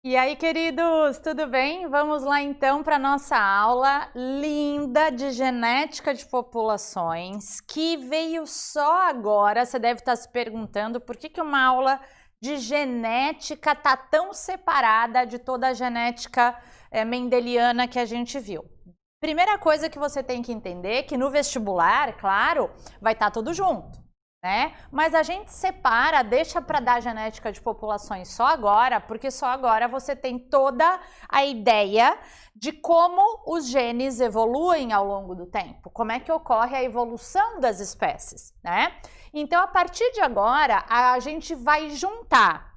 E aí, queridos, tudo bem? Vamos lá então para nossa aula linda de genética de populações, que veio só agora. Você deve estar se perguntando por que uma aula de genética está tão separada de toda a genética mendeliana que a gente viu. Primeira coisa que você tem que entender é que no vestibular, claro, vai estar tudo junto. Mas a gente separa, deixa para dar genética de populações só agora, porque só agora você tem toda a ideia de como os genes evoluem ao longo do tempo, como é que ocorre a evolução das espécies, Então, a partir de agora, a gente vai juntar,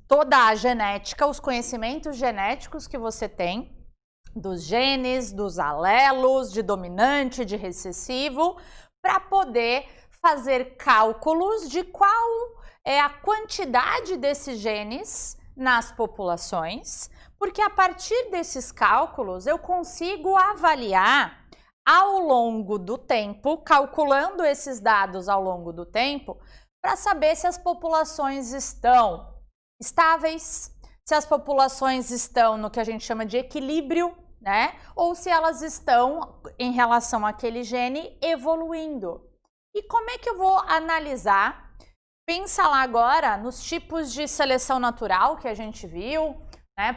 toda a genética, os conhecimentos genéticos que você tem, dos genes, dos alelos, de dominante, de recessivo, para poder fazer cálculos de qual é a quantidade desses genes nas populações, porque a partir desses cálculos eu consigo avaliar ao longo do tempo, calculando esses dados ao longo do tempo, para saber se as populações estão estáveis, se as populações estão no que a gente chama de equilíbrio, ou se elas estão, em relação àquele gene, evoluindo. E como é que eu vou analisar? Pensa lá agora nos tipos de seleção natural que a gente viu,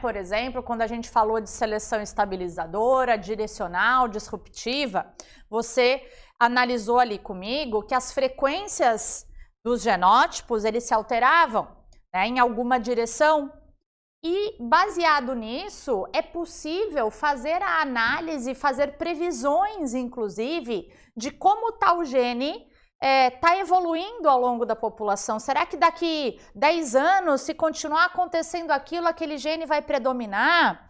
Por exemplo, quando a gente falou de seleção estabilizadora, direcional, disruptiva, você analisou ali comigo que as frequências dos genótipos, eles se alteravam, em alguma direção. E baseado nisso, é possível fazer a análise, fazer previsões, inclusive, de como tal gene está evoluindo ao longo da população. Será que daqui 10 anos, se continuar acontecendo aquilo, aquele gene vai predominar?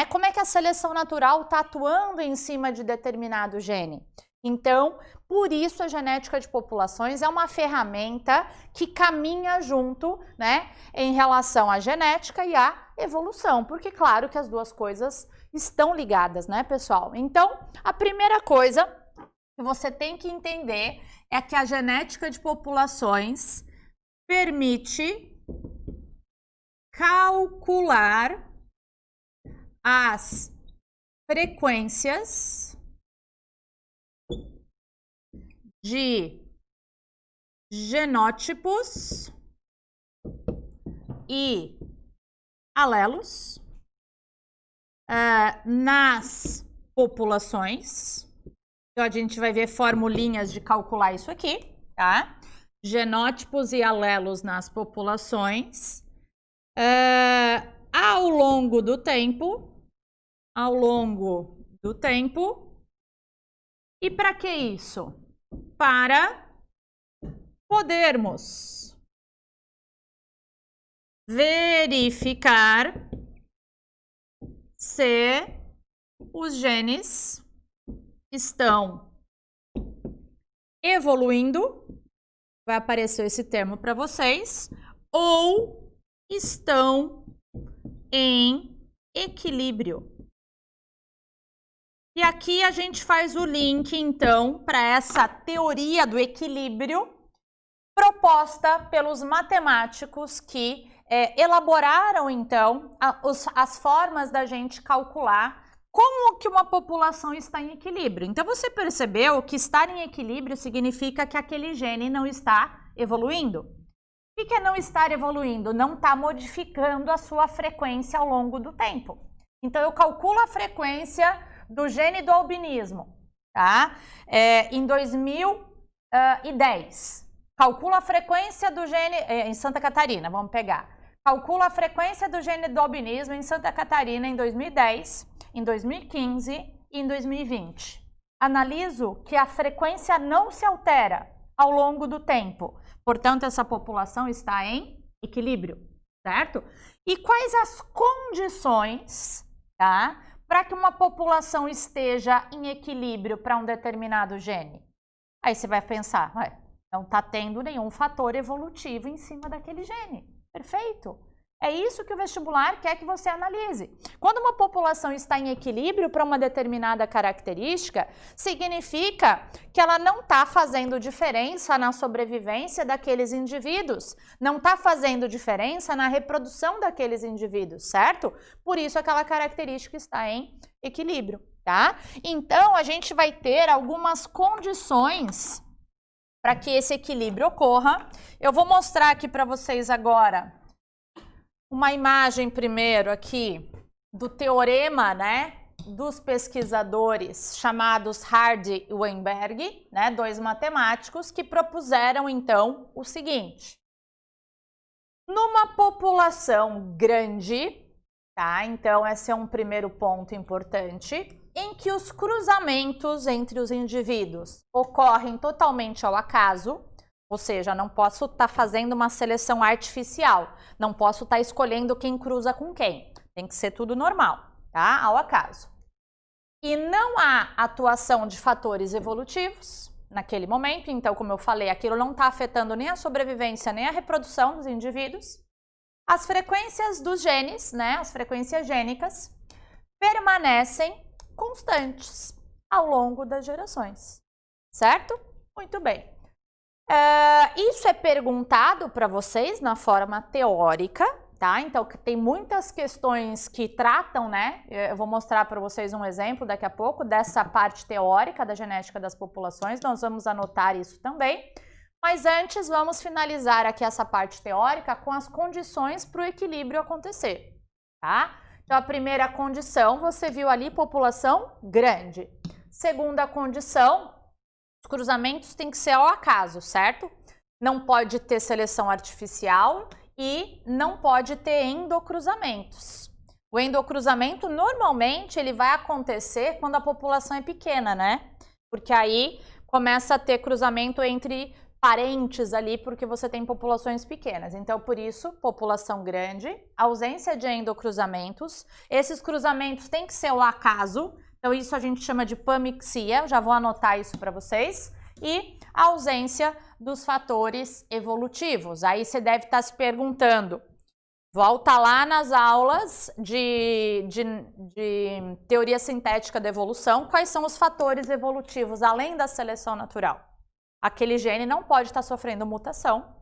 Como é que a seleção natural está atuando em cima de determinado gene? Então, por isso a genética de populações é uma ferramenta que caminha junto, em relação à genética e à evolução, porque claro que as duas coisas estão ligadas, pessoal? Então, a primeira coisa que você tem que entender é que a genética de populações permite calcular as frequências de genótipos e alelos nas populações. Então, a gente vai ver formulinhas de calcular isso aqui, Genótipos e alelos nas populações ao longo do tempo. E para que isso? Para podermos verificar se os genes estão evoluindo, vai aparecer esse termo para vocês, ou estão em equilíbrio. E aqui a gente faz o link, então, para essa teoria do equilíbrio proposta pelos matemáticos que elaboraram, então, as formas da gente calcular como que uma população está em equilíbrio. Então, você percebeu que estar em equilíbrio significa que aquele gene não está evoluindo. O que é não estar evoluindo? Não está modificando a sua frequência ao longo do tempo. Então, eu calculo a frequência do gene do albinismo, em 2010. Calcula a frequência do gene em Santa Catarina, vamos pegar. Calcula a frequência do gene do albinismo em Santa Catarina em 2010, em 2015 e em 2020. Analiso que a frequência não se altera ao longo do tempo. Portanto, essa população está em equilíbrio, certo? E quais as condições, para que uma população esteja em equilíbrio para um determinado gene? Aí você vai pensar, não está tendo nenhum fator evolutivo em cima daquele gene. Perfeito. É isso que o vestibular quer que você analise. Quando uma população está em equilíbrio para uma determinada característica, significa que ela não está fazendo diferença na sobrevivência daqueles indivíduos, não está fazendo diferença na reprodução daqueles indivíduos, certo? Por isso aquela característica está em equilíbrio, tá? Então, a gente vai ter algumas condições para que esse equilíbrio ocorra. Eu vou mostrar aqui para vocês agora uma imagem primeiro aqui do teorema, né, dos pesquisadores chamados Hardy e Weinberg, né, 2 matemáticos que propuseram então o seguinte: numa população grande, tá? Então esse é um primeiro ponto importante, em que os cruzamentos entre os indivíduos ocorrem totalmente ao acaso. Ou seja, não posso estar fazendo uma seleção artificial, não posso estar escolhendo quem cruza com quem. Tem que ser tudo normal, tá? Ao acaso. E não há atuação de fatores evolutivos naquele momento, então, como eu falei, aquilo não está afetando nem a sobrevivência, nem a reprodução dos indivíduos. As frequências dos genes, né, as frequências gênicas, permanecem constantes ao longo das gerações, certo? Muito bem. Isso é perguntado para vocês na forma teórica, tá? Então, tem muitas questões que tratam, né? Eu vou mostrar para vocês um exemplo daqui a pouco dessa parte teórica da genética das populações. Nós vamos anotar isso também. Mas antes, vamos finalizar aqui essa parte teórica com as condições para o equilíbrio acontecer, tá? Então, a primeira condição, você viu ali, população grande. Segunda condição, os cruzamentos têm que ser ao acaso, certo? Não pode ter seleção artificial e não pode ter endocruzamentos. O endocruzamento, normalmente, ele vai acontecer quando a população é pequena, né? Porque aí começa a ter cruzamento entre parentes ali, porque você tem populações pequenas. Então, por isso, população grande, ausência de endocruzamentos. Esses cruzamentos têm que ser ao acaso. Então, isso a gente chama de pamixia, já vou anotar isso para vocês. E a ausência dos fatores evolutivos. Aí você deve estar se perguntando, volta lá nas aulas de teoria sintética da evolução, quais são os fatores evolutivos, além da seleção natural? Aquele gene não pode estar sofrendo mutação,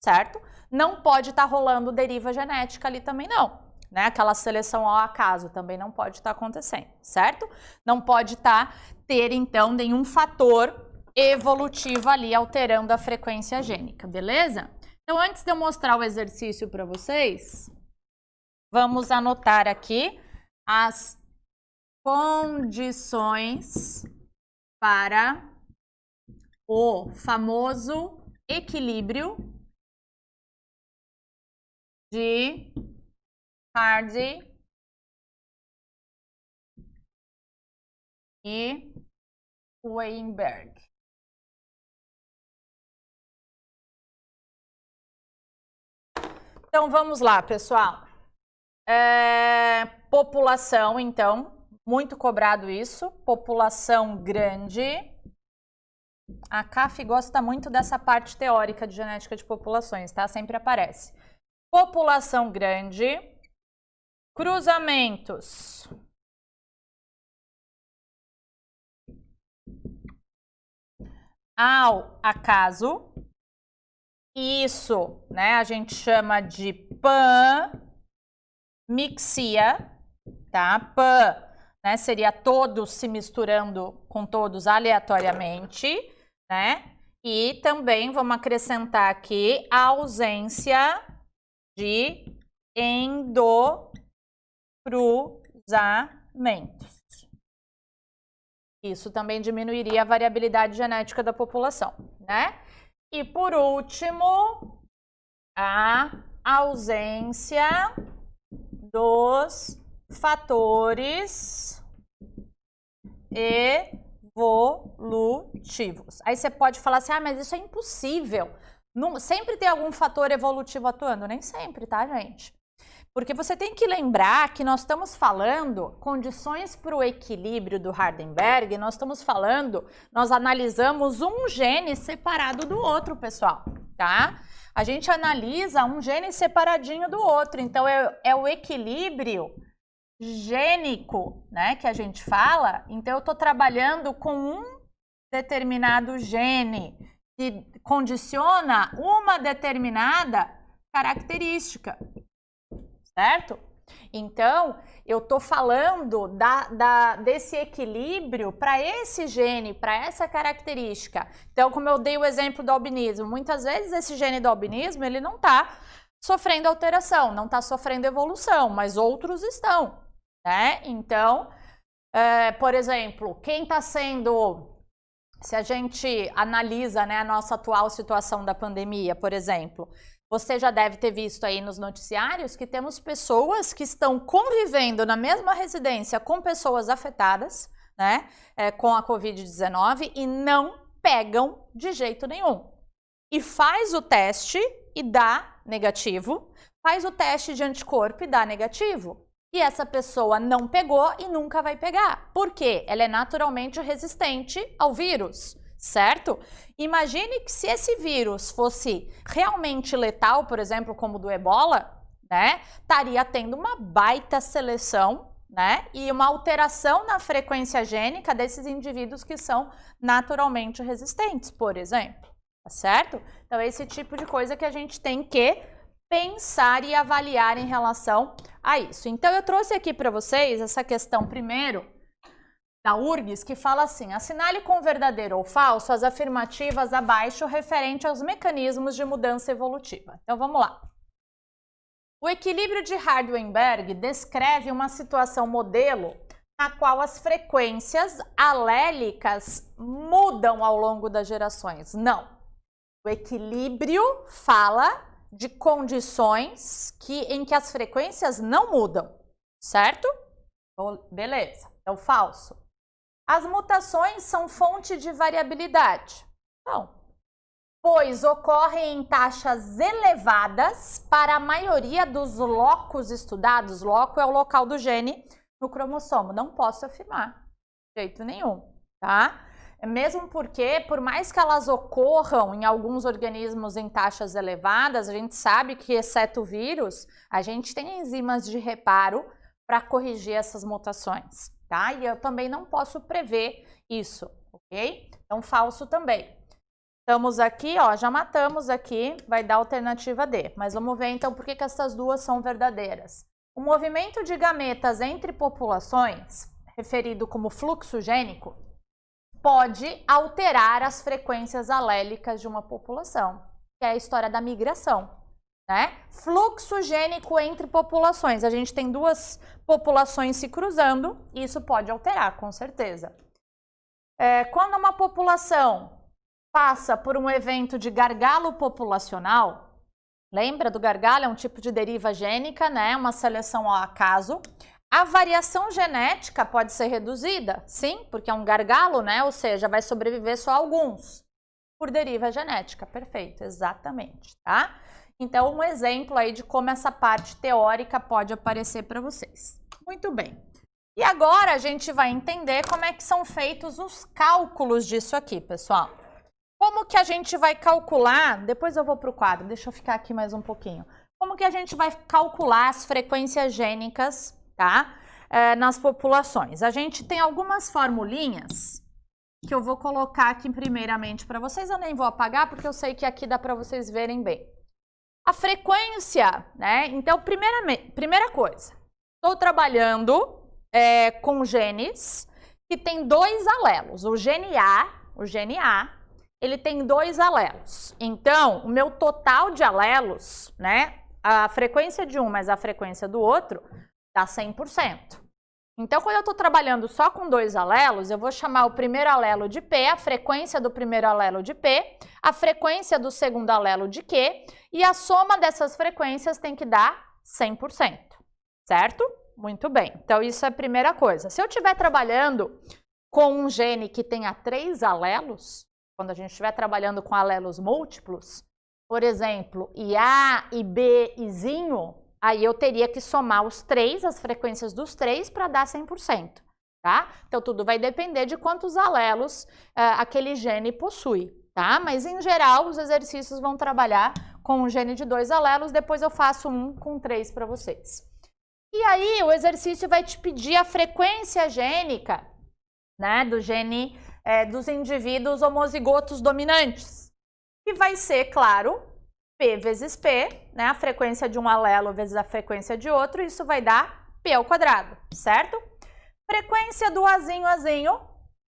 certo? Não pode estar rolando deriva genética ali também não. Né? Aquela seleção ao acaso também não pode estar acontecendo, certo? Não pode ter, então, nenhum fator evolutivo ali alterando a frequência gênica, beleza? Então, antes de eu mostrar o exercício para vocês, vamos anotar aqui as condições para o famoso equilíbrio de Hardy e Weinberg. Então, vamos lá, pessoal. População, então, muito cobrado isso. População grande. A CAF gosta muito dessa parte teórica de genética de populações, tá? Sempre aparece. População grande. Cruzamentos ao acaso. Isso, né, a gente chama de panmixia, tá? Pan, né, seria todos se misturando com todos aleatoriamente, né? E também vamos acrescentar aqui a ausência de endocruzamentos. Isso também diminuiria a variabilidade genética da população, né? E por último, a ausência dos fatores evolutivos. Aí você pode falar assim, mas isso é impossível. Não, sempre tem algum fator evolutivo atuando? Nem sempre, tá, gente? Porque você tem que lembrar que nós estamos falando condições para o equilíbrio do Hardenberg, nós analisamos um gene separado do outro, pessoal, tá? a gente analisa um gene separadinho do outro. Então, é o equilíbrio gênico, né, que a gente fala. Então, eu estou trabalhando com um determinado gene que condiciona uma determinada característica, certo? Então, eu estou falando desse equilíbrio para esse gene, para essa característica. Então, como eu dei o exemplo do albinismo, muitas vezes esse gene do albinismo, ele não está sofrendo alteração, não está sofrendo evolução, mas outros estão, né? Então, por exemplo, quem está sendo... Se a gente analisa, né, a nossa atual situação da pandemia, por exemplo, você já deve ter visto aí nos noticiários que temos pessoas que estão convivendo na mesma residência com pessoas afetadas, né, com a Covid-19 e não pegam de jeito nenhum. E faz o teste e dá negativo, faz o teste de anticorpo e dá negativo. E essa pessoa não pegou e nunca vai pegar. Por quê? Ela é naturalmente resistente ao vírus, certo? Imagine que se esse vírus fosse realmente letal, por exemplo, como o do Ebola, né? Estaria tendo uma baita seleção, né? E uma alteração na frequência gênica desses indivíduos que são naturalmente resistentes, por exemplo, tá certo? Então, esse tipo de coisa que a gente tem que pensar e avaliar em relação a isso. Então, eu trouxe aqui para vocês essa questão primeiro da URGS, que fala assim: assinale com verdadeiro ou falso as afirmativas abaixo referente aos mecanismos de mudança evolutiva. Então, vamos lá. O equilíbrio de Hardy-Weinberg descreve uma situação modelo na qual as frequências alélicas mudam ao longo das gerações. Não. O equilíbrio fala de condições em que as frequências não mudam, certo? Beleza, então falso. As mutações são fonte de variabilidade. Não, pois ocorrem em taxas elevadas para a maioria dos locos estudados. Loco é o local do gene no cromossomo. Não posso afirmar, de jeito nenhum, tá? Mesmo porque, por mais que elas ocorram em alguns organismos em taxas elevadas, a gente sabe que, exceto o vírus, a gente tem enzimas de reparo para corrigir essas mutações, tá? E eu também não posso prever isso, ok? Então, falso também. Estamos aqui, ó, já matamos aqui, vai dar alternativa D. Mas vamos ver, então, por que essas duas são verdadeiras. O movimento de gametas entre populações, referido como fluxo gênico, pode alterar as frequências alélicas de uma população, que é a história da migração, né? Fluxo gênico entre populações. A gente tem duas populações se cruzando, e isso pode alterar, com certeza. Quando uma população passa por um evento de gargalo populacional, lembra do gargalo? É um tipo de deriva gênica, né? Uma seleção ao acaso. A variação genética pode ser reduzida, sim, porque é um gargalo, né? Ou seja, vai sobreviver só alguns por deriva genética. Perfeito, exatamente, tá? Então, um exemplo aí de como essa parte teórica pode aparecer para vocês. Muito bem. E agora a gente vai entender como é que são feitos os cálculos disso aqui, pessoal. Como que a gente vai calcular? Depois eu vou para o quadro, deixa eu ficar aqui mais um pouquinho. Como que a gente vai calcular as frequências gênicas, tá? Nas populações. A gente tem algumas formulinhas que eu vou colocar aqui primeiramente para vocês. Eu nem vou apagar porque eu sei que aqui dá para vocês verem bem. A frequência, né? Então, primeira coisa, estou trabalhando com genes que tem dois alelos. O gene A, ele tem dois alelos. Então, o meu total de alelos, né? A frequência de um mais a frequência do outro dá 100%. Então, quando eu estou trabalhando só com dois alelos, eu vou chamar o primeiro alelo de P, a frequência do primeiro alelo de P, a frequência do segundo alelo de Q, e a soma dessas frequências tem que dar 100%, certo? Muito bem. Então, isso é a primeira coisa. Se eu estiver trabalhando com um gene que tenha 3 alelos, quando a gente estiver trabalhando com alelos múltiplos, por exemplo, IA, IB e zinho, aí eu teria que somar os 3, as frequências dos 3, para dar 100%, tá? Então, tudo vai depender de quantos alelos aquele gene possui, tá? Mas, em geral, os exercícios vão trabalhar com um gene de 2 alelos, depois eu faço um com 3 para vocês. E aí o exercício vai te pedir a frequência gênica, né, do gene dos indivíduos homozigotos dominantes. E vai ser, claro, P vezes P, né, a frequência de um alelo vezes a frequência de outro, isso vai dar P ao quadrado, certo? Frequência do Azinho,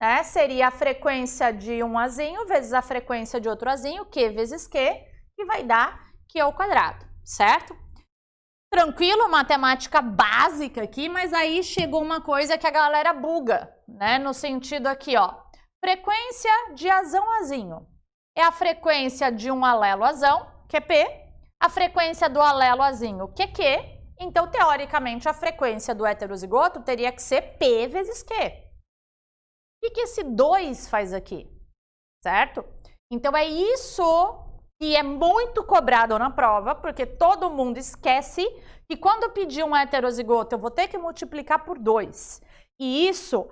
né, seria a frequência de um Azinho vezes a frequência de outro Azinho, Q vezes Q, que vai dar Q ao quadrado, certo? Tranquilo, matemática básica aqui, mas aí chegou uma coisa que a galera buga, né? No sentido aqui, ó, frequência de Azinho é a frequência de um alelo azão, que é P, a frequência do alelo azinho, que é Q, então, teoricamente, a frequência do heterozigoto teria que ser P vezes Q. O que esse 2 faz aqui? Certo? Então, é isso que é muito cobrado na prova, porque todo mundo esquece que quando eu pedir um heterozigoto, eu vou ter que multiplicar por 2. E isso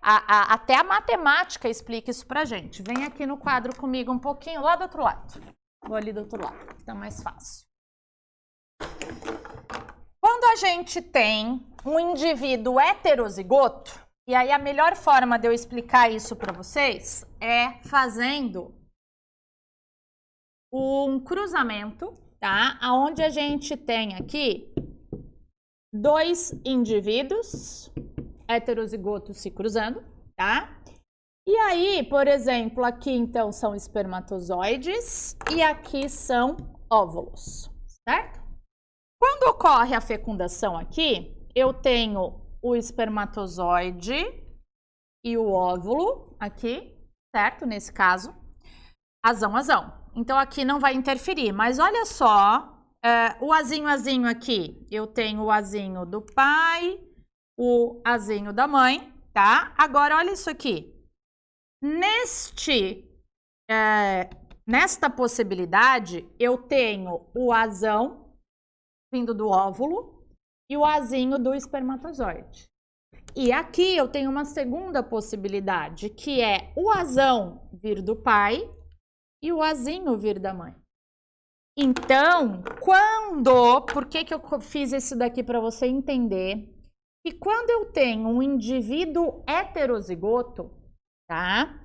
até a matemática explica isso pra gente. Vem aqui no quadro comigo um pouquinho, lá do outro lado. Vou ali do outro lado, que tá mais fácil. Quando a gente tem um indivíduo heterozigoto, e aí a melhor forma de eu explicar isso para vocês é fazendo um cruzamento, tá? Onde a gente tem aqui 2 indivíduos heterozigotos se cruzando, tá? E aí, por exemplo, aqui então são espermatozoides e aqui são óvulos, certo? Quando ocorre a fecundação aqui, eu tenho o espermatozoide e o óvulo aqui, certo? Nesse caso, azão. Então, aqui não vai interferir, mas olha só, o azinho aqui, eu tenho o azinho do pai, o azinho da mãe, tá? Agora, olha isso aqui. Nesta possibilidade, eu tenho o azão vindo do óvulo e o azinho do espermatozoide. E aqui eu tenho uma segunda possibilidade, que é o azão vir do pai e o azinho vir da mãe. Então, por que eu fiz isso daqui para você entender? Que quando eu tenho um indivíduo heterozigoto, tá?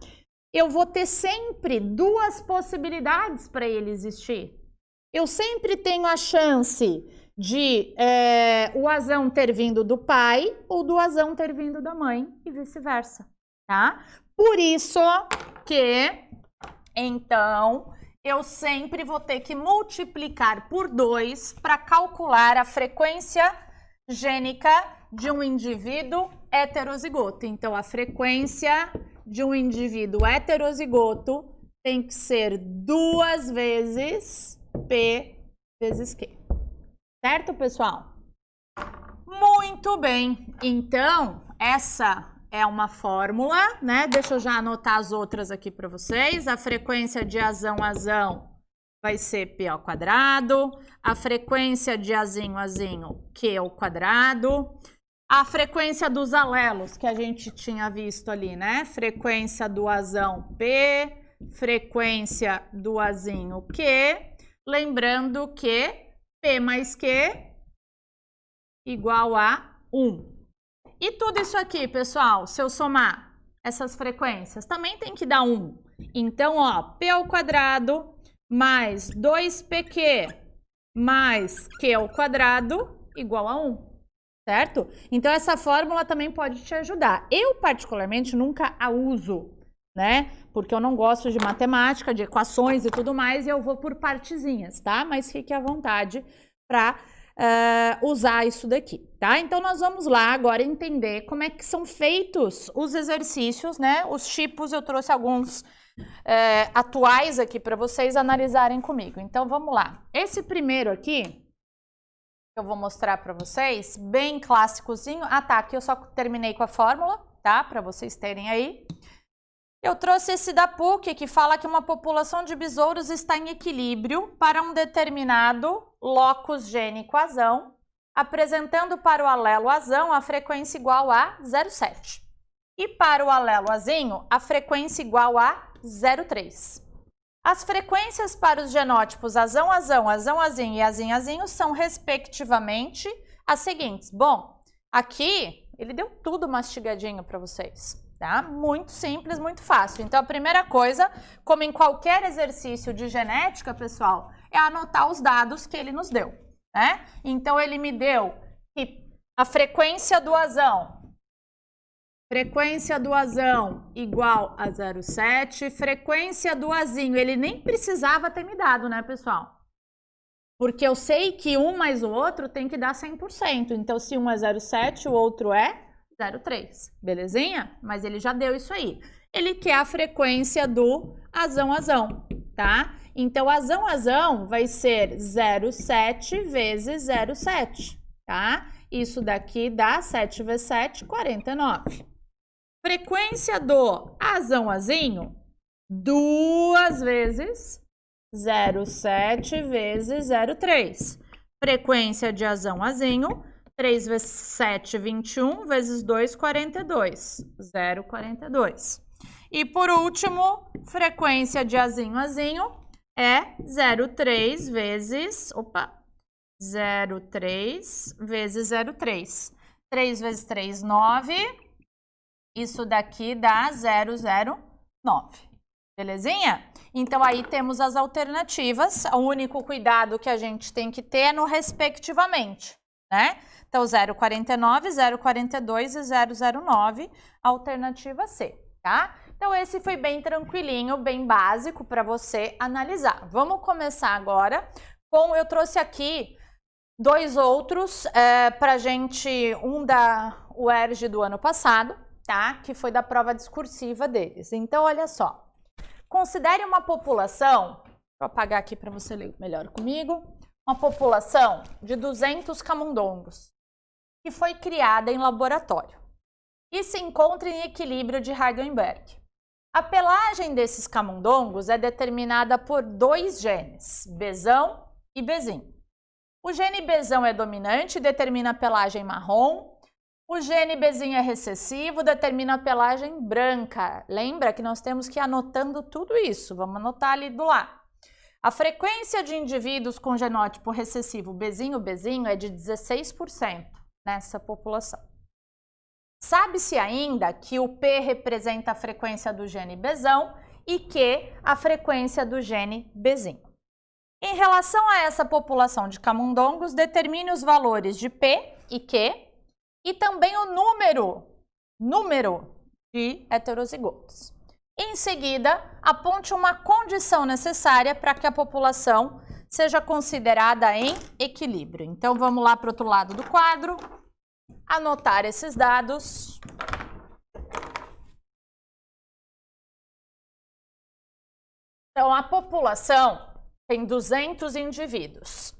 Eu vou ter sempre 2 possibilidades para ele existir. Eu sempre tenho a chance de o azão ter vindo do pai ou do azão ter vindo da mãe e vice-versa, tá? Por isso que, então, eu sempre vou ter que multiplicar por 2 para calcular a frequência gênica de um indivíduo heterozigoto. Então, a frequência de um indivíduo heterozigoto tem que ser 2 vezes P vezes Q. Certo, pessoal? Muito bem. Então, essa é uma fórmula, né? Deixa eu já anotar as outras aqui para vocês. A frequência de azão vai ser P ao quadrado. A frequência de azinho, Q ao quadrado. A frequência dos alelos, que a gente tinha visto ali, né? Frequência do azão, P. Frequência do azinho, Q. Lembrando que P mais Q igual a 1. E tudo isso aqui, pessoal, se eu somar essas frequências, também tem que dar 1. Então, ó, P ao quadrado mais 2PQ mais Q ao quadrado igual a 1, certo? Então, essa fórmula também pode te ajudar. Eu, particularmente, nunca a uso, né? Porque eu não gosto de matemática, de equações e tudo mais, e eu vou por partezinhas, tá? Mas fique à vontade para usar isso daqui, tá? Então, nós vamos lá agora entender como é que são feitos os exercícios, né? Os tipos, eu trouxe alguns atuais aqui para vocês analisarem comigo. Então, vamos lá. Esse primeiro aqui, eu vou mostrar para vocês, bem clássicozinho. Ah, tá, aqui eu só terminei com a fórmula, tá? Para vocês terem aí. Eu trouxe esse da PUC, que fala que uma população de besouros está em equilíbrio para um determinado locus gênico azão, apresentando para o alelo azão a frequência igual a 0,7. E para o alelo azinho, a frequência igual a 0,3. As frequências para os genótipos azão, azão, azão, azinho e azinho, azinho são, respectivamente, as seguintes. Bom, aqui ele deu tudo mastigadinho para vocês, tá? Muito simples, muito fácil. Então, a primeira coisa, como em qualquer exercício de genética, pessoal, é anotar os dados que ele nos deu, né? Então, ele me deu que a frequência do azão igual a 0,7. Frequência do azinho, ele nem precisava ter me dado, né, pessoal? Porque eu sei que um mais o outro tem que dar 100%. Então, se um é 0,7, o outro é 0,3. Belezinha? Mas ele já deu isso aí. Ele quer a frequência do azão, tá? Então, azão vai ser 0,7 vezes 0,7, tá? Isso daqui dá 7 vezes 7, 49. Frequência do azinho, 2 vezes 0,7 vezes 0,3. Frequência de azinho, 3 vezes 7, 21, vezes 2, 42. 0,42. E por último, frequência de azinho é 0,3 vezes... 0,3 vezes 0,3. 3 vezes 3, 9. Isso daqui dá 0,09. Belezinha? Então, aí temos as alternativas. O único cuidado que a gente tem que ter é no respectivamente, né? Então, 0,49, 0,42 e 0,09, alternativa C, tá? Então, esse foi bem tranquilinho, bem básico para você analisar. Vamos começar agora com... Eu trouxe aqui 2 outros para gente, um da UERJ do ano passado, tá? Que foi da prova discursiva deles. Então, olha só. Considere uma população, vou apagar aqui para você ler melhor comigo, uma população de 200 camundongos, que foi criada em laboratório e se encontra em equilíbrio de Hardenberg. A pelagem desses camundongos é determinada por 2 genes, Bzão e Bzinho. O gene Bzão é dominante e determina a pelagem marrom. O gene Bzinho é recessivo, determina a pelagem branca. Lembra que nós temos que ir anotando tudo isso. Vamos anotar ali do lado. A frequência de indivíduos com genótipo recessivo Bzinho é de 16% nessa população. Sabe-se ainda que o P representa a frequência do gene Bzão e Q a frequência do gene Bzinho. Em relação a essa população de camundongos, determine os valores de P e Q e também o número de heterozigotos. Em seguida, aponte uma condição necessária para que a população seja considerada em equilíbrio. Então, vamos lá para o outro lado do quadro, anotar esses dados. Então, a população tem 200 indivíduos.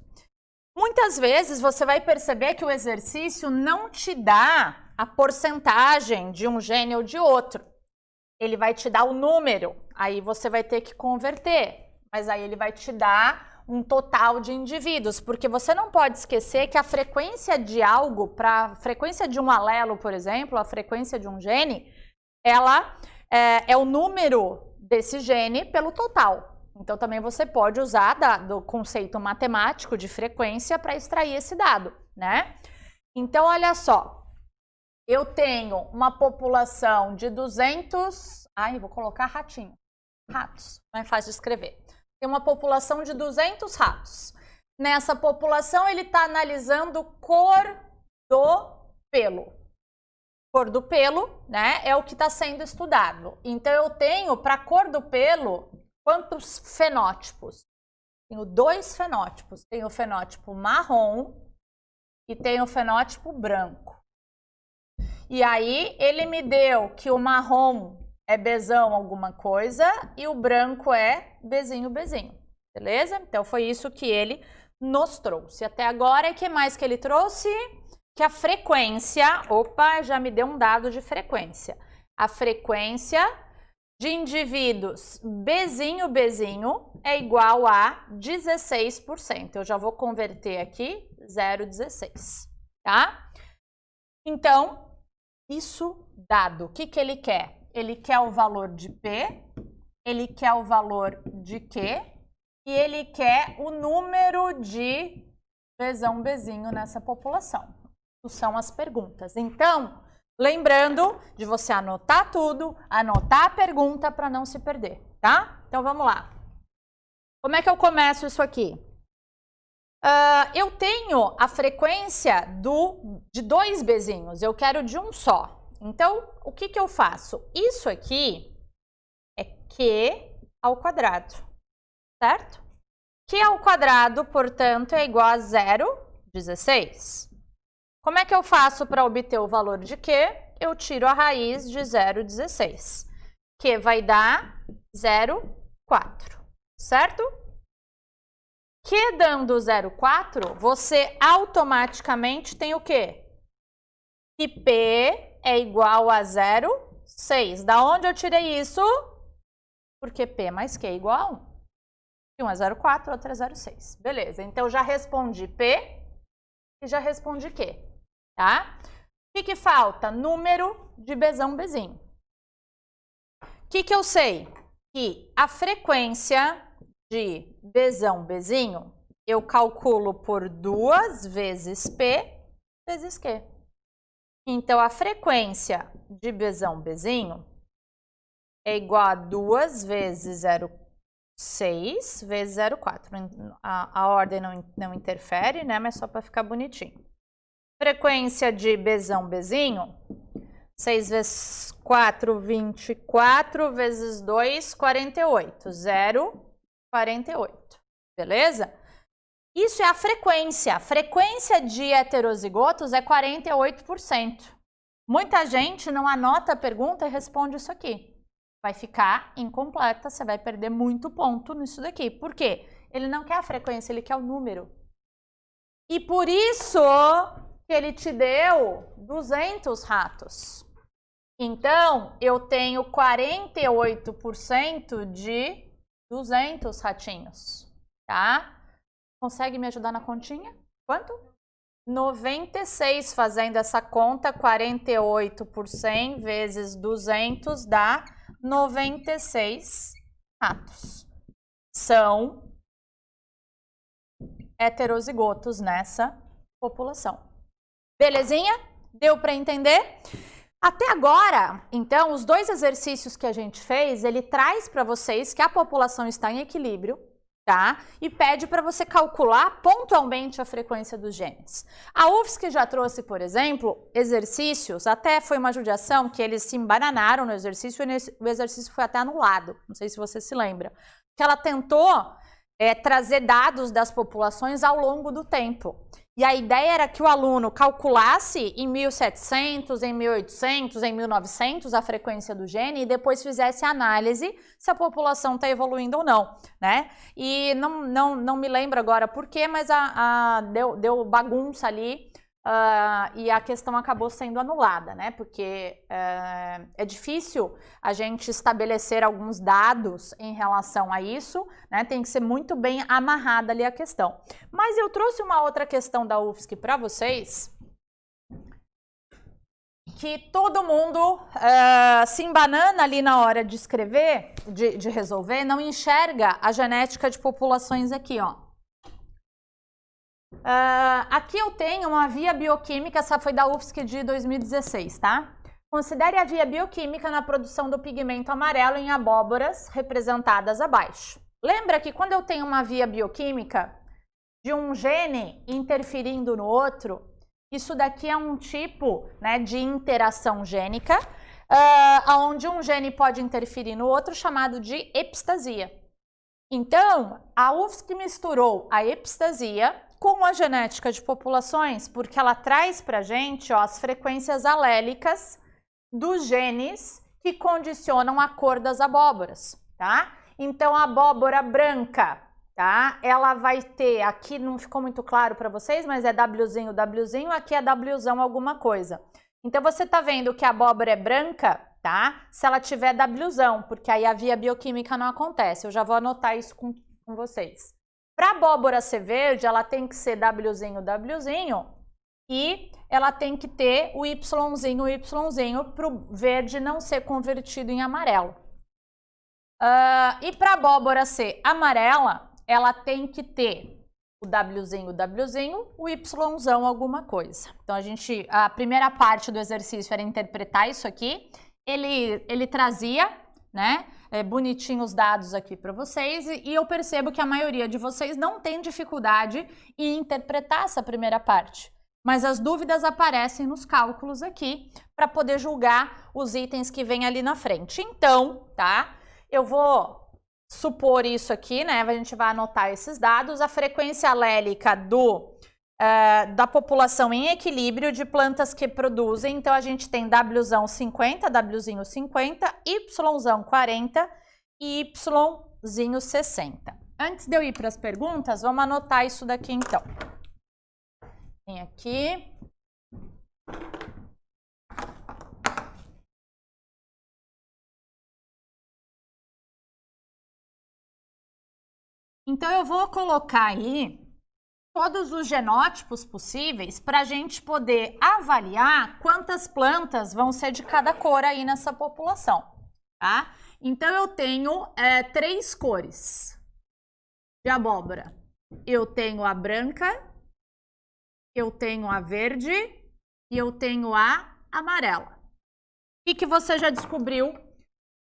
Muitas vezes você vai perceber que o exercício não te dá a porcentagem de um gene ou de outro. Ele vai te dar o número, aí você vai ter que converter, mas aí ele vai te dar um total de indivíduos, porque você não pode esquecer que a frequência de algo, para a frequência de um alelo, por exemplo, a frequência de um gene, ela é o número desse gene pelo total. Então, também você pode usar do conceito matemático de frequência para extrair esse dado, né? Então, olha só, eu tenho uma população de 200... vou colocar ratos, não é fácil de escrever. Tem uma população de 200 ratos. Nessa população, ele está analisando cor do pelo. Cor do pelo, né, é o que está sendo estudado. Então, eu tenho, para a cor do pelo... Quantos fenótipos? Tenho 2 fenótipos. Tenho o fenótipo marrom e tenho o fenótipo branco. E aí, ele me deu que o marrom é Bzão alguma coisa e o branco é Bzinho. Beleza? Então, foi isso que ele nos trouxe. Até agora, e o que mais que ele trouxe? Que a frequência... Opa, já me deu um dado de frequência. A frequência... de indivíduos Bzinho é igual a 16%. Eu já vou converter aqui 0,16, tá? Então, isso dado. O que ele quer? Ele quer o valor de P ele quer o valor de Q e ele quer o número de Bzão, Bzinho nessa população. Isso são as perguntas. Então, lembrando de você anotar tudo, anotar a pergunta para não se perder, tá? Então, vamos lá. Como é que eu começo isso aqui? Eu tenho a frequência de 2 Bzinhos, eu quero de um só. Então, o que que eu faço? Isso aqui é Q ao quadrado, certo? Q ao quadrado, portanto, é igual a 0,16. Como é que eu faço para obter o valor de Q? Eu tiro a raiz de 0,16. Q vai dar 0,4, certo? Q dando 0,4, você automaticamente tem o quê? Que P é igual a 0,6. Da onde eu tirei isso? Porque P mais Q é igual a 1. Um é 0,4, outro é 0,6. Beleza, então já respondi P e já respondi Q, tá? O que falta? Número de Bzão, Bzinho. O que eu sei? Que a frequência de Bzão, Bzinho eu calculo por 2 vezes P vezes Q. Então, a frequência de Bzão, Bzinho é igual a 2 vezes 0,6 vezes 0,4. A ordem não interfere, né? Mas só para ficar bonitinho. Frequência de Bzão, Bzinho, 6 vezes 4, 24, vezes 2, 48. 0,48. Beleza? Isso é a frequência. A frequência de heterozigotos é 48%. Muita gente não anota a pergunta e responde isso aqui. Vai ficar incompleta, você vai perder muito ponto nisso daqui. Por quê? Ele não quer a frequência, ele quer o número. E por isso que ele te deu 200 ratos. Então, eu tenho 48% de 200 ratinhos, tá? Consegue me ajudar na continha? Quanto? 96, fazendo essa conta, 48 por 100 vezes 200 dá 96 ratos. São heterozigotos nessa população. Belezinha? Deu para entender? Até agora, então, os 2 exercícios que a gente fez, ele traz para vocês que a população está em equilíbrio, tá? E pede para você calcular pontualmente a frequência dos genes. A UFSC já trouxe, por exemplo, exercícios, até foi uma judiação que eles se embananaram no exercício e o exercício foi até anulado, não sei se você se lembra, que ela tentou trazer dados das populações ao longo do tempo. E a ideia era que o aluno calculasse em 1700, em 1800, em 1900 a frequência do gene e depois fizesse a análise se a população está evoluindo ou não, né? E não me lembro agora por quê, mas deu bagunça ali e a questão acabou sendo anulada, né? Porque é difícil a gente estabelecer alguns dados em relação a isso, né? Tem que ser muito bem amarrada ali a questão. Mas eu trouxe uma outra questão da UFSC para vocês, que todo mundo se embanana ali na hora de escrever, de resolver, não enxerga a genética de populações aqui, ó. Aqui eu tenho uma via bioquímica, essa foi da UFSC de 2016, tá? Considere a via bioquímica na produção do pigmento amarelo em abóboras representadas abaixo. Lembra que quando eu tenho uma via bioquímica de um gene interferindo no outro, isso daqui é um tipo, né, de interação gênica, onde um gene pode interferir no outro, chamado de epistasia. Então, a UFSC misturou a epistasia com a genética de populações, porque ela traz pra gente, ó, as frequências alélicas dos genes que condicionam a cor das abóboras, tá? Então, a abóbora branca, tá? Ela vai ter, aqui não ficou muito claro para vocês, mas é Wzinho, Wzinho, aqui é Wzão alguma coisa. Então, você tá vendo que a abóbora é branca, tá? Se ela tiver Wzão, porque aí a via bioquímica não acontece. Eu já vou anotar isso com vocês. Para a abóbora ser verde, ela tem que ser Wzinho, Wzinho, e ela tem que ter o Yzinho, Yzinho, para o verde não ser convertido em amarelo. E para a abóbora ser amarela, ela tem que ter o Wzinho, o Yzão alguma coisa. Então, a primeira parte do exercício era interpretar isso aqui. Ele trazia, né, bonitinho os dados aqui para vocês e eu percebo que a maioria de vocês não tem dificuldade em interpretar essa primeira parte. Mas as dúvidas aparecem nos cálculos aqui para poder julgar os itens que vem ali na frente. Então, tá? Eu vou supor isso aqui, né? A gente vai anotar esses dados. A frequência alélica da população em equilíbrio de plantas que produzem. Então, a gente tem Wzão 50, Wzinho 50, Yzão 40 e Yzinho 60. Antes de eu ir para as perguntas, vamos anotar isso daqui então. Vem aqui. Então, eu vou colocar aí todos os genótipos possíveis para a gente poder avaliar quantas plantas vão ser de cada cor aí nessa população, tá? Então, eu tenho 3 cores de abóbora. Eu tenho a branca, eu tenho a verde e eu tenho a amarela. O que você já descobriu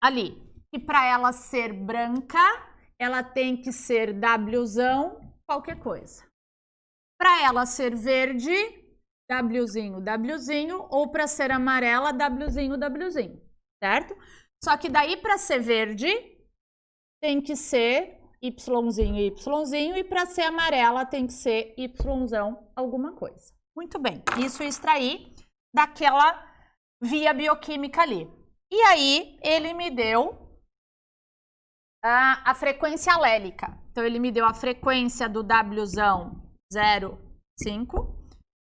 ali? Que para ela ser branca, ela tem que ser Wzão qualquer coisa. Para ela ser verde, Wzinho, ou para ser amarela, Wzinho, certo? Só que daí para ser verde, tem que ser Yzinho, e para ser amarela tem que ser Yzão alguma coisa. Muito bem, isso eu extraí daquela via bioquímica ali. E aí, ele me deu a frequência alélica. Então, ele me deu a frequência do Wzão 0,5,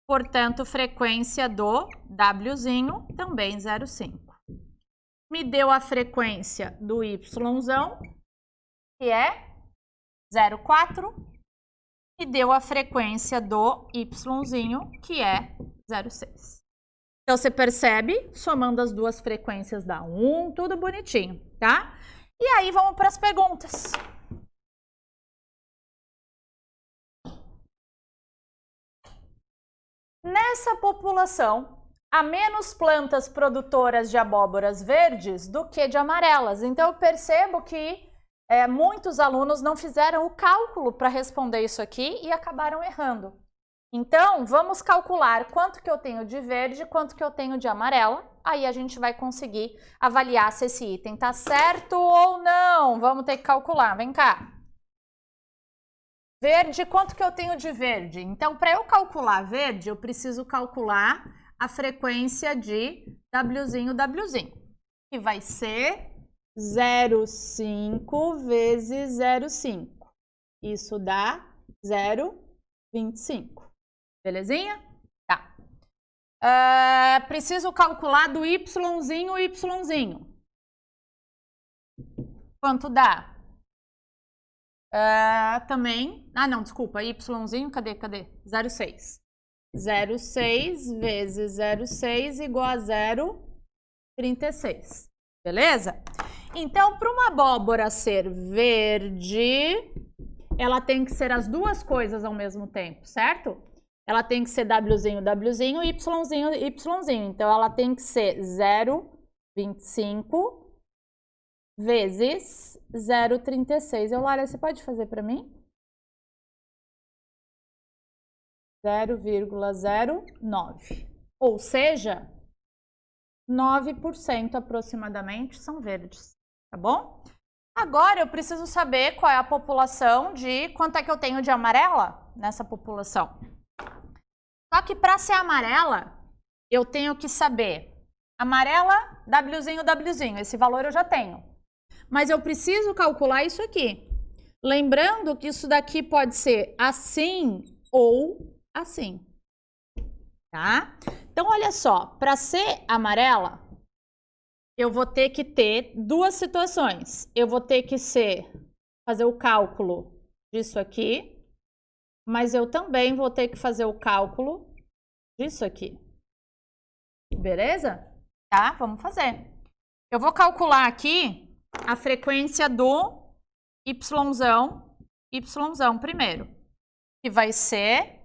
portanto, frequência do Wzinho também 0,5. Me deu a frequência do Yzão, que é 0,4, e deu a frequência do Yzinho, que é 0,6. Então, você percebe, somando as duas frequências dá 1, tudo bonitinho, tá? E aí, vamos para as perguntas. Nessa população, há menos plantas produtoras de abóboras verdes do que de amarelas. Então, eu percebo que muitos alunos não fizeram o cálculo para responder isso aqui e acabaram errando. Então, vamos calcular quanto que eu tenho de verde, quanto que eu tenho de amarela. Aí a gente vai conseguir avaliar se esse item está certo ou não. Vamos ter que calcular. Vem cá. Verde, quanto que eu tenho de verde? Então, para eu calcular verde, eu preciso calcular a frequência de Wzinho, que vai ser 0,5 vezes 0,5. Isso dá 0,25. Belezinha? Tá. Preciso calcular do Yzinho. Quanto dá? Também... não, desculpa. Yzinho, cadê? 0,6. 0,6 vezes 0,6 igual a 0,36. Beleza? Então, para uma abóbora ser verde, ela tem que ser as duas coisas ao mesmo tempo, certo? Ela tem que ser Wzinho, e Yzinho. Então, ela tem que ser 0,25 vezes 0,36. Eulália, você pode fazer para mim? 0,09. Ou seja, 9% aproximadamente são verdes, tá bom? Agora eu preciso saber qual é a população quanto é que eu tenho de amarela nessa população. Só que para ser amarela, eu tenho que saber amarela, Wzinho, esse valor eu já tenho. Mas eu preciso calcular isso aqui. Lembrando que isso daqui pode ser assim ou assim, tá? Então, olha só, para ser amarela, eu vou ter que ter duas situações. Eu vou ter que fazer o cálculo disso aqui, mas eu também vou ter que fazer o cálculo disso aqui. Beleza? Tá? Vamos fazer. Eu vou calcular aqui a frequência do Yzão primeiro, que vai ser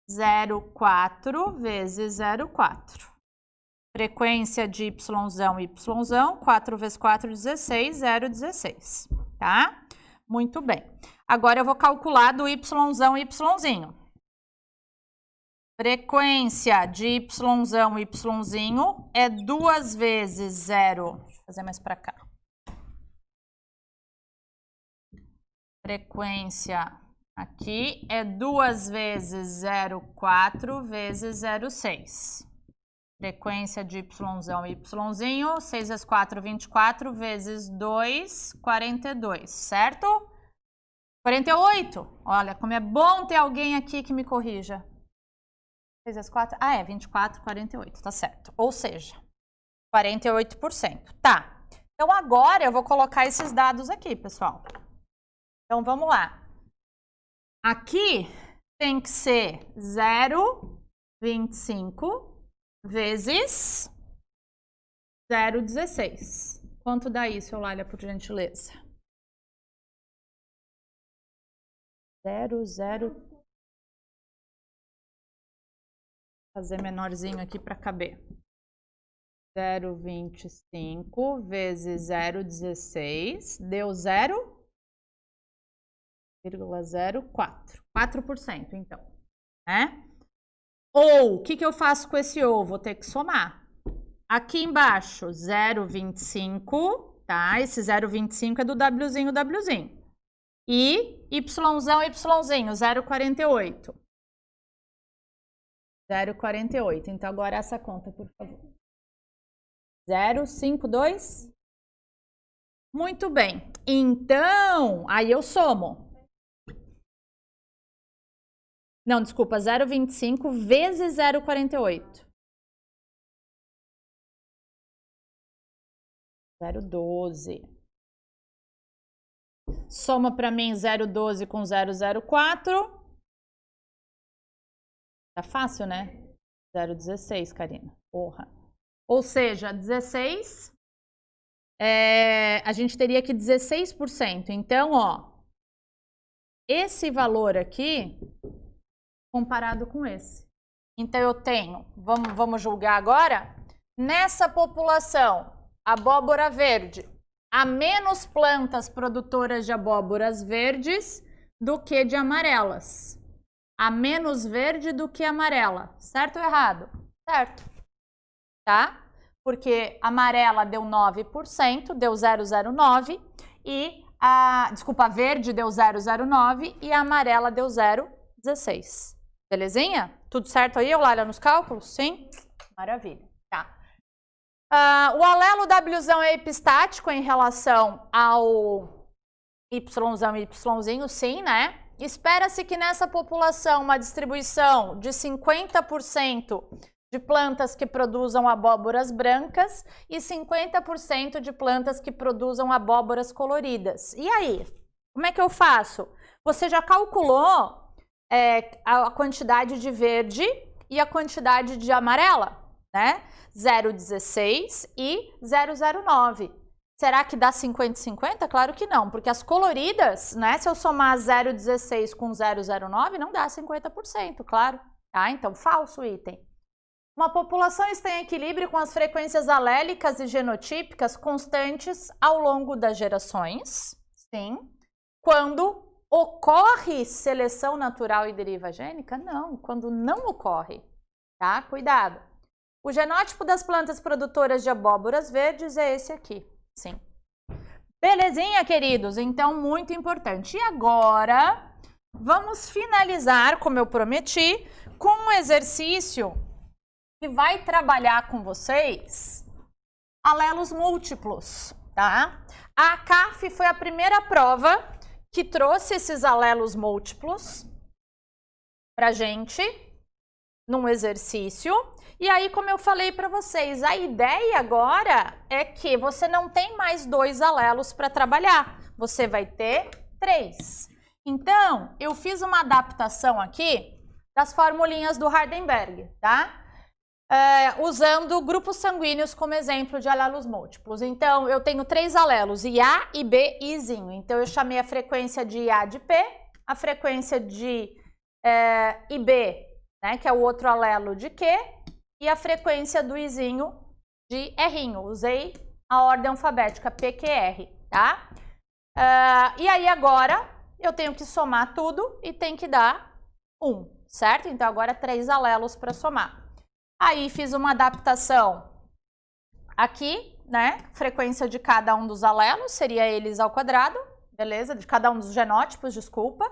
0,4 vezes 0,4. Frequência de Yzão, 4 vezes 4, 16, 0,16, tá? Muito bem. Agora eu vou calcular do Yzinho. Frequência de Yzinho é 2 vezes 0. Deixa eu fazer mais para cá. Frequência aqui é 2 vezes 0,4 vezes 0,6. Frequência de Yzinho, 6 vezes 4, 24, vezes 2, 42, certo? 48. Olha, como é bom ter alguém aqui que me corrija. 6 vezes 4, 24, 48, tá certo. Ou seja, 48%. Tá. Então, agora eu vou colocar esses dados aqui, pessoal. Então, vamos lá. Aqui tem que ser 0,25 vezes 0,16. Quanto dá isso, Eulália, por gentileza? 0,0. Fazer menorzinho aqui para caber. 0,25 vezes 0,16 deu 0,04. 4%, então, né? Ou, o que eu faço com esse ou? Vou ter que somar. Aqui embaixo, 0,25, tá? Esse 0,25 é do Wzinho. E Yzinho, 0,48. 0,48. Então, agora essa conta, por favor. 0,52. Muito bem. Então, aí eu somo. Não, desculpa, 0,25 vezes 0,48. 0,12. Soma para mim 0,12 com 0,04. Tá fácil, né? 0,16, Karina. Porra. Ou seja, 16, a gente teria aqui 16%. Então, ó, esse valor aqui, comparado com esse. Então, eu tenho, vamos julgar agora, nessa população, abóbora verde, há menos plantas produtoras de abóboras verdes do que de amarelas. Há menos verde do que amarela. Certo ou errado? Certo. Tá? Porque amarela deu 9%, deu 0,09 e a verde deu 0,09 e a amarela deu 0,16. Belezinha? Tudo certo aí, Eulália, nos cálculos? Sim? Maravilha. Tá. O alelo Wzão é epistático em relação ao Yzão e Yzinho, sim, né? Espera-se que nessa população uma distribuição de 50% de plantas que produzam abóboras brancas e 50% de plantas que produzam abóboras coloridas. E aí? Como é que eu faço? Você já calculou a quantidade de verde e a quantidade de amarela, né? 0,16 e 0,09. Será que dá 50-50? Claro que não, porque as coloridas, né? Se eu somar 0,16 com 0,09, não dá 50%, claro. Tá? Então, falso item. Uma população está em equilíbrio com as frequências alélicas e genotípicas constantes ao longo das gerações. Sim. Quando ocorre seleção natural e deriva gênica? Não, quando não ocorre. Tá? Cuidado. O genótipo das plantas produtoras de abóboras verdes é esse aqui. Sim. Belezinha, queridos? Então, muito importante. E agora, vamos finalizar, como eu prometi, com um exercício que vai trabalhar com vocês alelos múltiplos, tá? A CAF foi a primeira prova que trouxe esses alelos múltiplos pra gente num exercício. E aí, como eu falei para vocês, a ideia agora é que você não tem mais 2 alelos para trabalhar, você vai ter 3. Então, eu fiz uma adaptação aqui das formulinhas do Hardenberg, tá? usando grupos sanguíneos como exemplo de alelos múltiplos. Então, eu tenho 3 alelos, IA, IB e Izinho. Então, eu chamei a frequência de IA de P, a frequência de IB, né, que é o outro alelo de Q, e a frequência do Izinho de R'inho. Usei a ordem alfabética PQR, tá? E aí, agora, eu tenho que somar tudo e tem que dar 1, certo? Então, agora 3 alelos para somar. Aí fiz uma adaptação aqui, né? Frequência de cada um dos alelos, seria eles ao quadrado, beleza? De cada um dos genótipos, desculpa.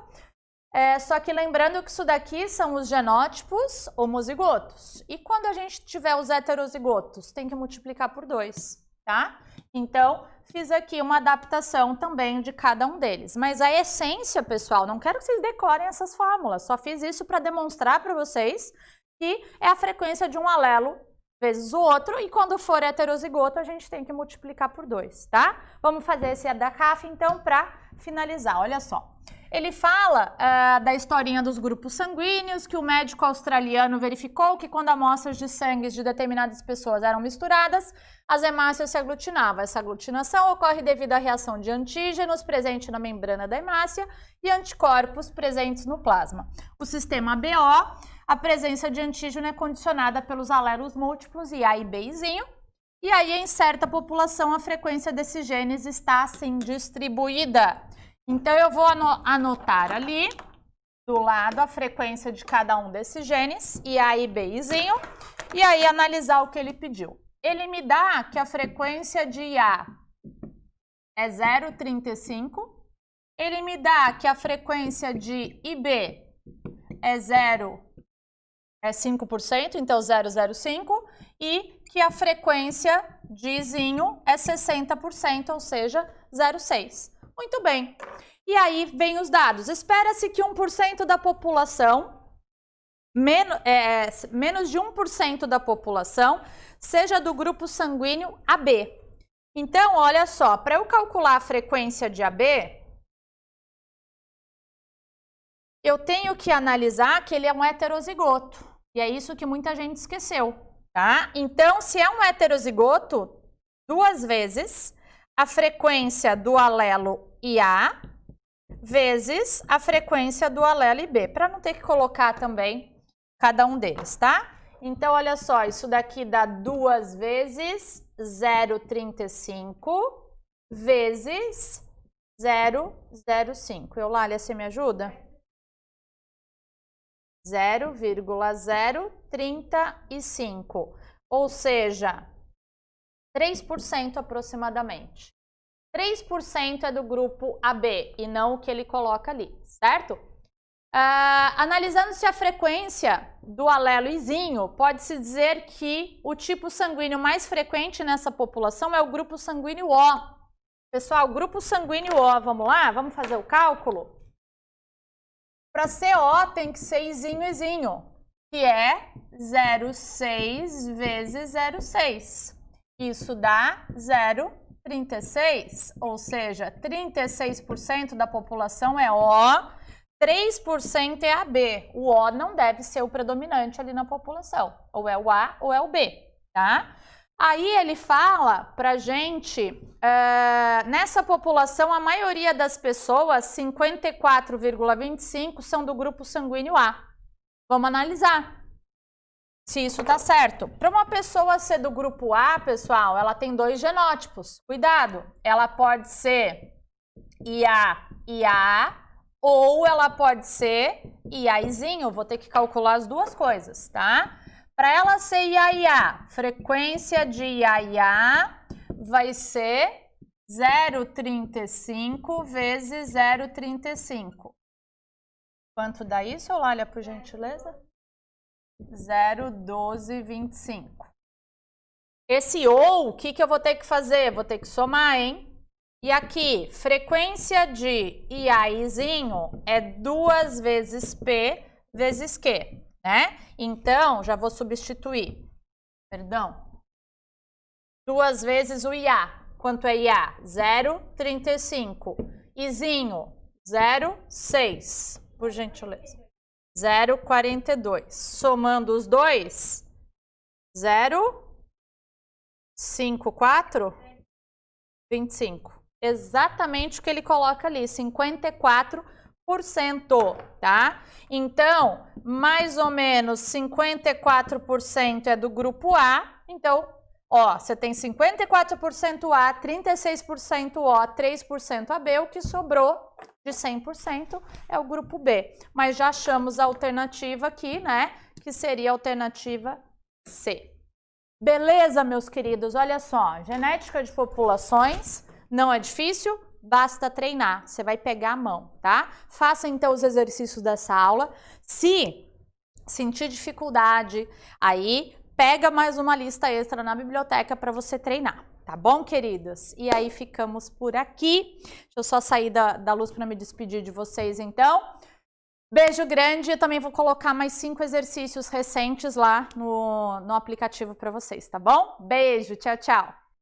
Só que lembrando que isso daqui são os genótipos homozigotos. E quando a gente tiver os heterozigotos, tem que multiplicar por 2, tá? Então, fiz aqui uma adaptação também de cada um deles. Mas a essência, pessoal, não quero que vocês decorem essas fórmulas, só fiz isso para demonstrar para vocês que é a frequência de um alelo vezes o outro, e quando for heterozigoto, a gente tem que multiplicar por 2, tá? Vamos fazer esse da CAF, então, para finalizar. Olha só. Ele fala da historinha dos grupos sanguíneos, que o médico australiano verificou que quando amostras de sangue de determinadas pessoas eram misturadas, as hemácias se aglutinavam. Essa aglutinação ocorre devido à reação de antígenos presente na membrana da hemácia e anticorpos presentes no plasma. O sistema BO, a presença de antígeno é condicionada pelos alelos múltiplos IA e Bzinho, e aí em certa população a frequência desses genes está assim distribuída. Então eu vou anotar ali do lado a frequência de cada um desses genes, IA e Bzinho, e aí analisar o que ele pediu. Ele me dá que a frequência de IA é 0,35, ele me dá que a frequência de IB é 5%, então 0,05, e que a frequência de Izinho é 60%, ou seja, 0,6. Muito bem. E aí vem os dados. Espera-se que 1% da população, menos de 1% da população, seja do grupo sanguíneo AB. Então, olha só, para eu calcular a frequência de AB, eu tenho que analisar que ele é um heterozigoto. E é isso que muita gente esqueceu, tá? Então, se é um heterozigoto, 2 vezes a frequência do alelo IA vezes a frequência do alelo IB, para não ter que colocar também cada um deles, tá? Então, olha só, isso daqui dá 2 vezes 0,35 vezes 0,05. Eulália, você me ajuda? 0,035, ou seja, 3% aproximadamente. 3% é do grupo AB e não o que ele coloca ali, certo? Analisando-se a frequência do alelo Izinho, pode-se dizer que o tipo sanguíneo mais frequente nessa população é o grupo sanguíneo O. Pessoal, grupo sanguíneo O, vamos lá? Vamos fazer o cálculo? Para ser O tem que ser Izinho, que é 0,6 vezes 0,6. Isso dá 0,36, ou seja, 36% da população é O, 3% é AB. O O não deve ser o predominante ali na população, ou é o A ou é o B, tá? Aí ele fala pra gente, nessa população, a maioria das pessoas, 54,25%, são do grupo sanguíneo A. Vamos analisar se isso tá certo. Para uma pessoa ser do grupo A, pessoal, ela tem 2 genótipos. Cuidado, ela pode ser IA, ou ela pode ser IAzinho. Vou ter que calcular as duas coisas, tá? Para ela ser IA, frequência de IA vai ser 0,35 vezes 0,35. Quanto dá isso, Eulália, por gentileza? 0,1225. Esse ou, o que eu vou ter que fazer? Vou ter que somar, hein? E aqui, frequência de IAzinho é 2 vezes P vezes Q, né? Então, já vou substituir. Perdão. 2 vezes o IA. Quanto é IA? 0,35. Izinho, 0,6. Por gentileza. 0,42. Somando os dois, 0,54? 25. Exatamente o que ele coloca ali, 54%, tá? Então, mais ou menos 54% é do grupo A. Então, ó, você tem 54% A, 36% O, 3% AB, o que sobrou de 100% é o grupo B. Mas já achamos a alternativa aqui, né? Que seria a alternativa C. Beleza, meus queridos? Olha só, genética de populações não é difícil, basta treinar. Você vai pegar a mão, tá? Faça então os exercícios dessa aula. Se sentir dificuldade, aí pega mais uma lista extra na biblioteca para você treinar. Tá bom, queridas? E aí ficamos por aqui. Deixa eu só sair da luz para me despedir de vocês, então. Beijo grande. Eu também vou colocar mais 5 exercícios recentes lá no aplicativo para vocês, tá bom? Beijo, tchau, tchau.